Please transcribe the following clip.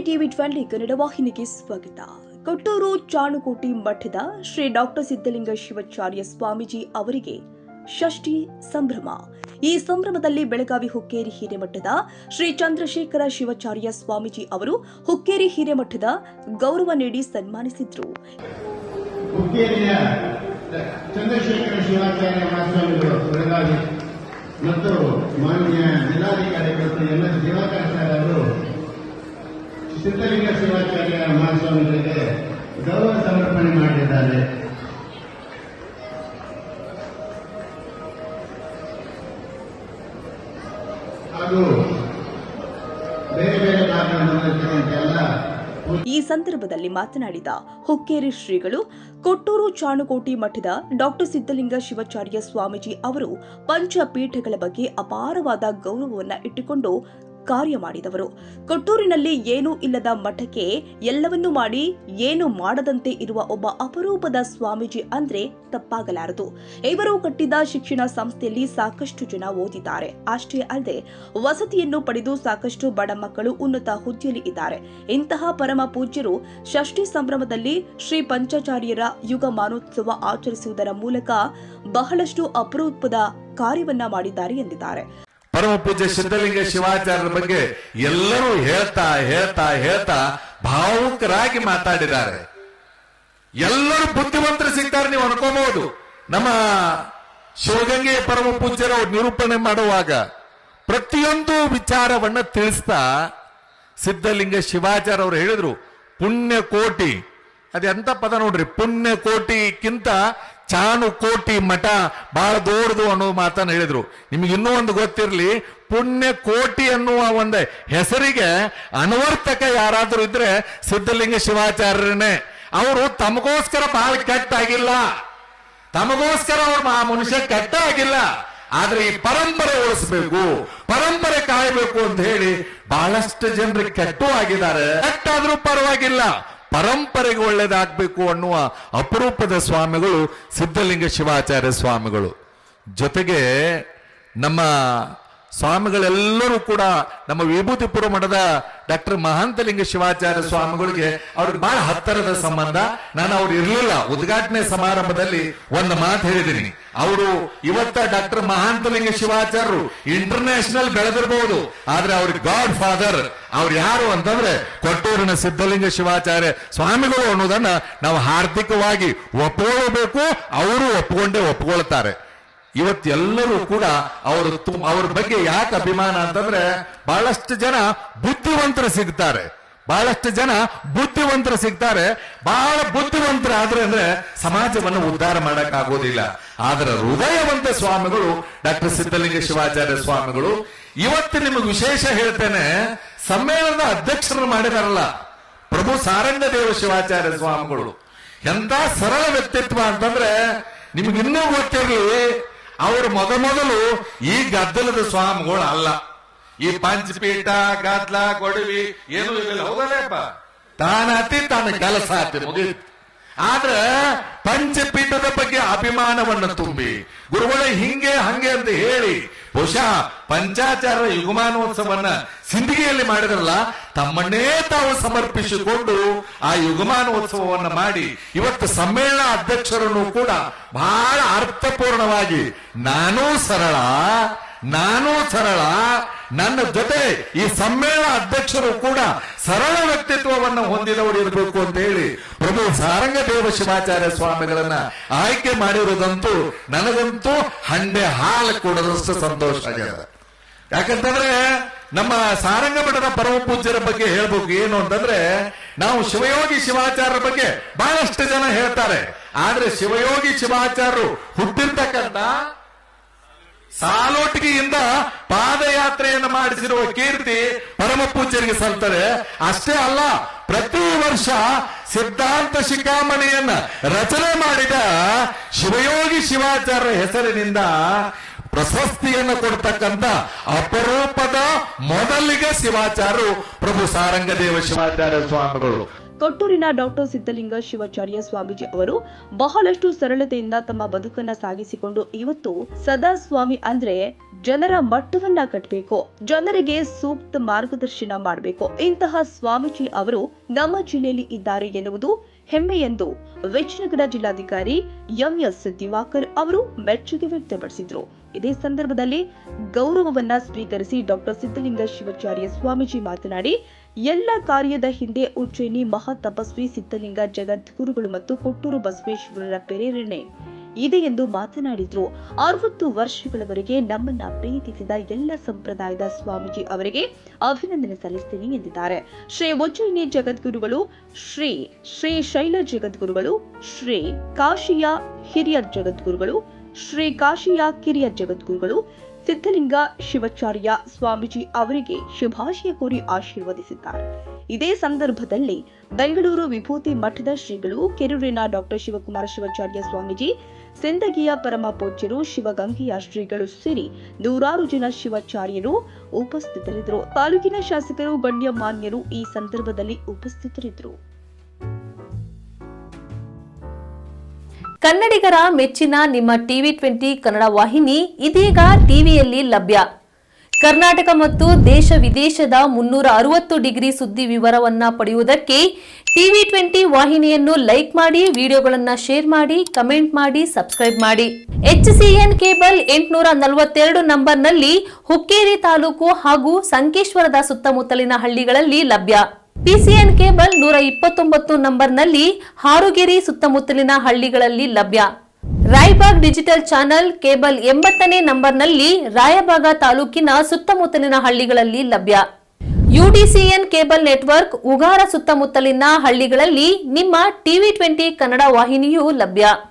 TV 20 Kannada ವಾಹಿನಿಗೆ ಸ್ವಾಗತ. ಕೊಟ್ಟೂರು ಚಾಣುಕೋಟಿ ಮಠದ ಶ್ರೀ ಡಾಕ್ಟರ್ ಸಿದ್ದಲಿಂಗ ಶಿವಾಚಾರ್ಯ ಸ್ವಾಮೀಜಿ ಅವರಿಗೆ ಷಷ್ಠಿ ಸಂಭ್ರಮ. ಈ ಸಂಭ್ರಮದಲ್ಲಿ ಬೆಳಗಾವಿ ಹುಕ್ಕೇರಿ ಹಿರೇಮಠದ ಶ್ರೀ ಚಂದ್ರಶೇಖರ ಶಿವಾಚಾರ್ಯ ಸ್ವಾಮೀಜಿ ಅವರು ಹುಕ್ಕೇರಿ ಹಿರೇಮಠದ ಗೌರವ ನೀಡಿ ಸನ್ಮಾನಿಸಿದರು. ಹುಕ್ಕೇರಿಯ ಚಂದ್ರಶೇಖರ ಶಿವಾಚಾರ್ಯ ಮಹಾಸ್ವಾಮಿಗಳು ಬೆಳಗಾವಿ ಮತ್ತು ಮಾನ್ಯ ಜಿಲ್ಲಾಧಿಕಾರಿಗಳು ಎನ್.ಎಸ್. ದಿವಾಕರ್ ಸರ್ ಅವರು ಸಿದ್ದಲಿಂಗ ಶಿವಾಚಾರ್ಯ ಮಹಾಸ್ವಾಮಿಗಳಿಗೆ ಗೌರವ ಸಮರ್ಪಣೆ ಮಾಡಿದ್ದಾರೆ. ಹಾಗೂ ಬೇರೆ ಬೇರೆ ಭಾಗಗಳಿರುವಂತೆಲ್ಲ ಈ ಸಂದರ್ಭದಲ್ಲಿ ಮಾತನಾಡಿದ ಹುಕ್ಕೇರಿ ಶ್ರೀಗಳು, ಕೊಟ್ಟೂರು ಚಾಣುಕೋಟಿ ಮಠದ ಡಾಕ್ಟರ್ ಸಿದ್ದಲಿಂಗ ಶಿವಾಚಾರ್ಯ ಸ್ವಾಮೀಜಿ ಅವರು ಪಂಚಪೀಠಗಳ ಬಗ್ಗೆ ಅಪಾರವಾದ ಗೌರವವನ್ನು ಇಟ್ಟುಕೊಂಡು ಕಾರ್ಯ ಮಾಡಿದವರು. ಕೊಟ್ಟೂರಿನಲ್ಲಿ ಏನೂ ಇಲ್ಲದ ಮಠಕ್ಕೆ ಎಲ್ಲವನ್ನೂ ಮಾಡಿ ಏನು ಮಾಡದಂತೆ ಇರುವ ಒಬ್ಬ ಅಪರೂಪದ ಸ್ವಾಮೀಜಿ ಅಂದ್ರೆ ತಪ್ಪಾಗಲಾರದು. ಇವರು ಕಟ್ಟಿದ ಶಿಕ್ಷಣ ಸಂಸ್ಥೆಯಲ್ಲಿ ಸಾಕಷ್ಟು ಜನ ಓದಿದ್ದಾರೆ. ಅಷ್ಟೇ ಅಲ್ಲದೆ ವಸತಿಯನ್ನು ಪಡೆದು ಸಾಕಷ್ಟು ಬಡ ಮಕ್ಕಳು ಉನ್ನತ ಹುದ್ದೆಯಲ್ಲಿ ಇದ್ದಾರೆ. ಇಂತಹ ಪರಮ ಪೂಜ್ಯರು ಷಷ್ಠಿ ಸಂಭ್ರಮದಲ್ಲಿ ಶ್ರೀ ಪಂಚಾಚಾರ್ಯರ ಯುಗ ಮಾನೋತ್ಸವ ಆಚರಿಸುವುದರ ಮೂಲಕ ಬಹಳಷ್ಟು ಅಪರೂಪದ ಕಾರ್ಯವನ್ನ ಮಾಡಿದ್ದಾರೆ ಎಂದಿದ್ದಾರೆ. ಪರಮ ಪೂಜ್ಯ ಸಿದ್ದಲಿಂಗ ಶಿವಾಚಾರ್ಯರ ಬಗ್ಗೆ ಎಲ್ಲರೂ ಹೇಳ್ತಾ ಭಾವುಕರಾಗಿ ಮಾತಾಡಿದ್ದಾರೆ. ಎಲ್ಲರೂ ಬುದ್ಧಿವಂತರು ಸಿಗ್ತಾರೆ ನೀವು ಅನ್ಕೋಬಹುದು. ನಮ್ಮ ಶಿವಗಂಗೆ ಪರಮ ಪೂಜ್ಯರು ನಿರೂಪಣೆ ಮಾಡುವಾಗ ಪ್ರತಿಯೊಂದು ವಿಚಾರವನ್ನ ತಿಳಿಸ್ತಾ ಸಿದ್ದಲಿಂಗ ಶಿವಾಚಾರ್ಯ ಅವರು ಹೇಳಿದ್ರು, ಪುಣ್ಯ ಕೋಟಿ, ಅದೆಂತ ಪದ ನೋಡ್ರಿ, ಪುಣ್ಯ ಕೋಟಿಕ್ಕಿಂತ ಚಾಣುಕೋಟಿ ಮಠ ಬಹಳ ದೊಡ್ಡದು ಅನ್ನೋ ಮಾತನ್ನು ಹೇಳಿದ್ರು. ನಿಮ್ಗೆ ಇನ್ನೂ ಒಂದು ಗೊತ್ತಿರಲಿ, ಪುಣ್ಯ ಕೋಟಿ ಅನ್ನುವ ಒಂದು ಹೆಸರಿಗೆ ಅನ್ವರ್ತಕ ಯಾರಾದ್ರೂ ಇದ್ರೆ ಸಿದ್ದಲಿಂಗ ಶಿವಾಚಾರ್ಯರೇ. ಅವರು ತಮಗೋಸ್ಕರ ಬಹಳ ಕೆಟ್ಟಾಗಿಲ್ಲ, ತಮಗೋಸ್ಕರ ಅವ್ರು ಆ ಮನುಷ್ಯ ಕೆಟ್ಟ ಆಗಿಲ್ಲ, ಆದ್ರೆ ಈ ಪರಂಪರೆ ಉಳಿಸಬೇಕು, ಪರಂಪರೆ ಕಾಯಬೇಕು ಅಂತ ಹೇಳಿ ಬಹಳಷ್ಟು ಜನರಿಗೆ ಕೆಟ್ಟು ಆಗಿದ್ದಾರೆ. ಕೆಟ್ಟಾದ್ರೂ ಪರವಾಗಿಲ್ಲ, ಪರಂಪರೆಗೆ ಒಳ್ಳೇದಾಗಬೇಕು ಅನ್ನುವ ಅಪರೂಪದ ಸ್ವಾಮಿಗಳು ಸಿದ್ದಲಿಂಗ ಶಿವಾಚಾರ್ಯ ಸ್ವಾಮಿಗಳು. ಜೊತೆಗೆ ನಮ್ಮ ಸ್ವಾಮಿಗಳೆಲ್ಲರೂ ಕೂಡ ನಮ್ಮ ವಿಭೂತಿಪುರ ಮಠದ ಡಾಕ್ಟರ್ ಮಹಾಂತಲಿಂಗ ಶಿವಾಚಾರ್ಯ ಸ್ವಾಮಿಗಳಿಗೆ ಅವ್ರಿಗೆ ಬಹಳ ಹತ್ತಿರದ ಸಂಬಂಧ. ನಾನು ಅವ್ರು ಇರ್ಲಿಲ್ಲ, ಉದ್ಘಾಟನೆ ಸಮಾರಂಭದಲ್ಲಿ ಒಂದು ಮಾತು ಹೇಳಿದ್ದೀನಿ. ಅವರು ಇವತ್ತ ಡಾಕ್ಟರ್ ಮಹಾಂತಲಿಂಗ ಶಿವಾಚಾರ್ಯರು ಇಂಟರ್ನ್ಯಾಷನಲ್ ಬೆಳೆದಿರಬಹುದು, ಆದ್ರೆ ಅವ್ರಿಗೆ ಗಾಡ್ ಫಾದರ್ ಅವ್ರು ಯಾರು ಅಂತಂದ್ರೆ ಕೊಟ್ಟೂರಿನ ಸಿದ್ದಲಿಂಗ ಶಿವಾಚಾರ್ಯ ಸ್ವಾಮಿಗಳು ಅನ್ನೋದನ್ನ ನಾವು ಹಾರ್ದಿಕವಾಗಿ ಒಪ್ಪಿಕೊಳ್ಳಬೇಕು. ಅವರು ಒಪ್ಪಿಕೊಳ್ತಾರೆ. ಇವತ್ತೆಲ್ಲರೂ ಕೂಡ ಅವ್ರ ಬಗ್ಗೆ ಯಾಕೆ ಅಭಿಮಾನ ಅಂತಂದ್ರೆ ಬಹಳಷ್ಟು ಜನ ಬುದ್ಧಿವಂತರು ಸಿಗ್ತಾರೆ, ಬಹಳ ಬುದ್ಧಿವಂತರಾದ್ರೆ ಅಂದ್ರೆ ಸಮಾಜವನ್ನು ಉದ್ಧಾರ ಮಾಡಕ್ ಆಗೋದಿಲ್ಲ. ಆದ್ರೆ ಹೃದಯವಂತ ಸ್ವಾಮಿಗಳು ಡಾಕ್ಟರ್ ಸಿದ್ದಲಿಂಗ ಶಿವಾಚಾರ್ಯ ಸ್ವಾಮಿಗಳು. ಇವತ್ತು ನಿಮಗೆ ವಿಶೇಷ ಹೇಳ್ತೇನೆ, ಸಮ್ಮೇಳನದ ಅಧ್ಯಕ್ಷರು ಮಾಡಿದಾರಲ್ಲ ಪ್ರಭು ಸಾರಂಗದೇವ ಶಿವಾಚಾರ್ಯ ಸ್ವಾಮಿಗಳು, ಎಂತ ಸರಳ ವ್ಯಕ್ತಿತ್ವ ಅಂತಂದ್ರೆ ನಿಮ್ಗಿನ್ನೂ ಗೊತ್ತಿರಲಿ, ಅವರು ಮೊದಲು ಈ ಗದ್ದಲದ ಸ್ವಾಮಿಗಳು ಅಲ್ಲ. ಈ ಪಂಚಪೀಠ ಗದ್ದಲ ಕೊಡವಿ ಏನು ಇರಲಿಲ್ಲ, ಹೌದಲ್ಲಪ್ಪ, ತಾನ ಕೆಲಸ ಆತಿ ಮುಗಿತು. ಆದ್ರೆ ಪಂಚಪೀಠದ ಬಗ್ಗೆ ಅಭಿಮಾನವನ್ನು ತುಂಬಿ ಗುರುಗಳೇ ಹಿಂಗೆ ಹಂಗೆ ಅಂತ ಹೇಳಿ ಬಹುಶಃ ಪಂಚಾಚಾರ್ಯ ಯುಗಮಾನೋತ್ಸವನ್ನ ಸಿಂದಗಿಯಲ್ಲಿ ಮಾಡಿದ್ರಲ್ಲ, ತಮ್ಮನ್ನೇ ತಾವು ಸಮರ್ಪಿಸಿಕೊಂಡು ಆ ಯುಗಮಾನೋತ್ಸವವನ್ನು ಮಾಡಿ ಇವತ್ತು ಸಮ್ಮೇಳನ ಅಧ್ಯಕ್ಷರನ್ನು ಕೂಡ ಬಹಳ ಅರ್ಥಪೂರ್ಣವಾಗಿ ನಾನೂ ಸರಳ ನನ್ನ ಜೊತೆ ಈ ಸಮ್ಮೇಳನ ಅಧ್ಯಕ್ಷರು ಕೂಡ ಸರಳ ವ್ಯಕ್ತಿತ್ವವನ್ನು ಹೊಂದಿದವರು ಇರಬೇಕು ಅಂತ ಹೇಳಿ ಪ್ರಭು ಸಾರಂಗದೇವ ಶಿವಾಚಾರ್ಯ ಸ್ವಾಮಿಗಳನ್ನ ಆಯ್ಕೆ ಮಾಡಿರೋದಂತೂ ನನಗಂತೂ ಹಂಡೆ ಹಾಲು ಕೊಡೋದಷ್ಟು ಸಂತೋಷ ಆಗ್ಯದ. ಯಾಕಂತಂದ್ರೆ ನಮ್ಮ ಸಾರಂಗ ಮಠದ ಪರಮ ಪೂಜ್ಯರ ಬಗ್ಗೆ ಹೇಳ್ಬೇಕು. ಏನು ಅಂತಂದ್ರೆ ನಾವು ಶಿವಯೋಗಿ ಶಿವಾಚಾರ್ಯರ ಬಗ್ಗೆ ಬಹಳಷ್ಟು ಜನ ಹೇಳ್ತಾರೆ, ಆದ್ರೆ ಶಿವಯೋಗಿ ಶಿವಾಚಾರ್ಯರು ಹುಟ್ಟಿರ್ತಕ್ಕಂಥ ಸಾಲೋಟಿಗೆಯಿಂದ ಪಾದಯಾತ್ರೆಯನ್ನು ಮಾಡಿಸಿರುವ ಕೀರ್ತಿ ಪರಮ ಪೂಜ್ಯರಿಗೆ ಸಲ್ತದೆ. ಅಷ್ಟೇ ಅಲ್ಲ, ಪ್ರತಿ ವರ್ಷ ಸಿದ್ಧಾಂತ ಶಿಖಾಮಣಿಯನ್ನ ರಚನೆ ಮಾಡಿದ ಶಿವಯೋಗಿ ಶಿವಾಚಾರ್ಯ ಹೆಸರಿನಿಂದ ಪ್ರಶಸ್ತಿಯನ್ನು ಕೊಡ್ತಕ್ಕಂಥ ಅಪರೂಪದ ಮೊದಲಿಗೆ ಶಿವಾಚಾರ್ಯರು ಪ್ರಭು ಸಾರಂಗದೇವ ಶಿವಾಚಾರ್ಯ ಸ್ವಾಮಿಗಳು. ಕೊಟ್ಟೂರಿನ ಡಾಕ್ಟರ್ ಸಿದ್ದಲಿಂಗ ಶಿವಾಚಾರ್ಯ ಸ್ವಾಮೀಜಿ ಅವರು ಬಹಳಷ್ಟು ಸರಳತೆಯಿಂದ ತಮ್ಮ ಬದುಕನ್ನ ಸಾಗಿಸಿಕೊಂಡು ಇವತ್ತು ಸದಾ ಸ್ವಾಮಿ ಅಂದ್ರೆ ಜನರ ಮಟ್ಟವನ್ನ ಕಟ್ಟಬೇಕು, ಜನರಿಗೆ ಸೂಕ್ತ ಮಾರ್ಗದರ್ಶನ ಮಾಡಬೇಕು. ಇಂತಹ ಸ್ವಾಮೀಜಿ ಅವರು ನಮ್ಮ ಜಿಲ್ಲೆಯಲ್ಲಿ ಇದ್ದಾರೆ ಎನ್ನುವುದು ಹೆಮ್ಮೆ ಎಂದು ವಿಜಯನಗರ ಜಿಲ್ಲಾಧಿಕಾರಿ ಎಂಎಸ್ ದಿವಾಕರ್ ಅವರು ಮೆಚ್ಚುಗೆ ವ್ಯಕ್ತಪಡಿಸಿದರು. ಇದೇ ಸಂದರ್ಭದಲ್ಲಿ ಗೌರವವನ್ನ ಸ್ವೀಕರಿಸಿ ಡಾಕ್ಟರ್ ಸಿದ್ದಲಿಂಗ ಶಿವಾಚಾರ್ಯ ಸ್ವಾಮೀಜಿ ಮಾತನಾಡಿ, ಎಲ್ಲ ಕಾರ್ಯದ ಹಿಂದೆ ಉಜ್ಜಯಿನಿ ಮಹಾ ತಪಸ್ವಿ ಸಿದ್ದಲಿಂಗ ಜಗದ್ಗುರುಗಳು ಮತ್ತು ಕೊಟ್ಟೂರು ಬಸವೇಶ್ವರರ ಪ್ರೇರಣೆ ಇದೆ ಎಂದು ಮಾತನಾಡಿದ್ರು. 60 ವರ್ಷಗಳವರೆಗೆ ನಮ್ಮನ್ನ ಪ್ರೀತಿಸಿದ ಎಲ್ಲ ಸಂಪ್ರದಾಯದ ಸ್ವಾಮೀಜಿ ಅವರಿಗೆ ಅಭಿನಂದನೆ ಸಲ್ಲಿಸುತ್ತೇನೆ ಎಂದಿದ್ದಾರೆ. ಶ್ರೀ ಉಜ್ಜಯಿನಿ ಜಗದ್ಗುರುಗಳು, ಶ್ರೀ ಶ್ರೀ ಶೈಲ ಜಗದ್ಗುರುಗಳು, ಶ್ರೀ ಕಾಶಿಯ ಹಿರಿಯ ಜಗದ್ಗುರುಗಳು, ಶ್ರೀ ಕಾಶಿಯ ಕಿರಿಯ ಜಗದ್ಗುರುಗಳು ಸಿದ್ದಲಿಂಗ ಶಿವಾಚಾರ್ಯ ಸ್ವಾಮೀಜಿ ಅವರಿಗೆ ಶುಭಾಶಯ ಕೋರಿ ಆಶೀರ್ವದಿಸಿದ್ದಾರೆ. ಇದೇ ಸಂದರ್ಭದಲ್ಲಿ ಬೆಂಗಳೂರು ವಿಭೂತಿ ಮಠದ ಶ್ರೀಗಳು, ಕೆರೂರಿನ ಡಾಕ್ಟರ್ ಶಿವಕುಮಾರ ಶಿವಾಚಾರ್ಯ ಸ್ವಾಮೀಜಿ, ಸಿಂದಗಿಯ ಪರಮ ಪೂಜ್ಯರು, ಶಿವಗಂಗೆಯ ಶ್ರೀಗಳು ಸೇರಿ ನೂರಾರು ಜನ ಶಿವಾಚಾರ್ಯರು ಉಪಸ್ಥಿತರಿದ್ದರು. ತಾಲೂಕಿನ ಶಾಸಕರು, ಗಣ್ಯಮಾನ್ಯರು ಈ ಸಂದರ್ಭದಲ್ಲಿ ಉಪಸ್ಥಿತರಿದ್ದರು. ಕನ್ನಡಿಗರ ಮೆಚ್ಚಿನ ನಿಮ್ಮ ಟಿವಿ20 ಕನ್ನಡ ವಾಹಿನಿ ಇದೀಗ ಟಿವಿಯಲ್ಲಿ ಲಭ್ಯ. ಕರ್ನಾಟಕ ಮತ್ತು ದೇಶ ವಿದೇಶದ 360 ಡಿಗ್ರಿ ಸುದ್ದಿ ವಿವರವನ್ನ ಪಡೆಯುವುದಕ್ಕೆ ಟಿವಿ20 ವಾಹಿನಿಯನ್ನು ಲೈಕ್ ಮಾಡಿ, ವಿಡಿಯೋಗಳನ್ನು ಶೇರ್ ಮಾಡಿ, ಕಮೆಂಟ್ ಮಾಡಿ, ಸಬ್ಸ್ಕ್ರೈಬ್ ಮಾಡಿ. HCN ಕೇಬಲ್ 842 ನಂಬರ್ನಲ್ಲಿ ಹುಕ್ಕೇರಿ ತಾಲೂಕು ಹಾಗೂ ಸಂಕೇಶ್ವರದ ಸುತ್ತಮುತ್ತಲಿನ ಹಳ್ಳಿಗಳಲ್ಲಿ ಲಭ್ಯ. PCN ಕೇಬಲ್ 129 ನಂಬರ್ನಲ್ಲಿ ಹಾರುಗೆರೆ ಸುತ್ತಮುತ್ತಲಿನ ಹಳ್ಳಿಗಳಲ್ಲಿ ಲಭ್ಯ. ರಾಯಬಾಗ್ ಡಿಜಿಟಲ್ ಚಾನೆಲ್ ಕೇಬಲ್ 80ನೇ ನಂಬರ್ನಲ್ಲಿ ರಾಯಬಾಗ ತಾಲೂಕಿನ ಸುತ್ತಮುತ್ತಲಿನ ಹಳ್ಳಿಗಳಲ್ಲಿ ಲಭ್ಯ. UDCN ಕೇಬಲ್ ನೆಟ್ವರ್ಕ್ ಉಗಾರ ಸುತ್ತಮುತ್ತಲಿನ ಹಳ್ಳಿಗಳಲ್ಲಿ ನಿಮ್ಮ ಟಿವಿ20 ಕನ್ನಡ ವಾಹಿನಿಯೂ ಲಭ್ಯ.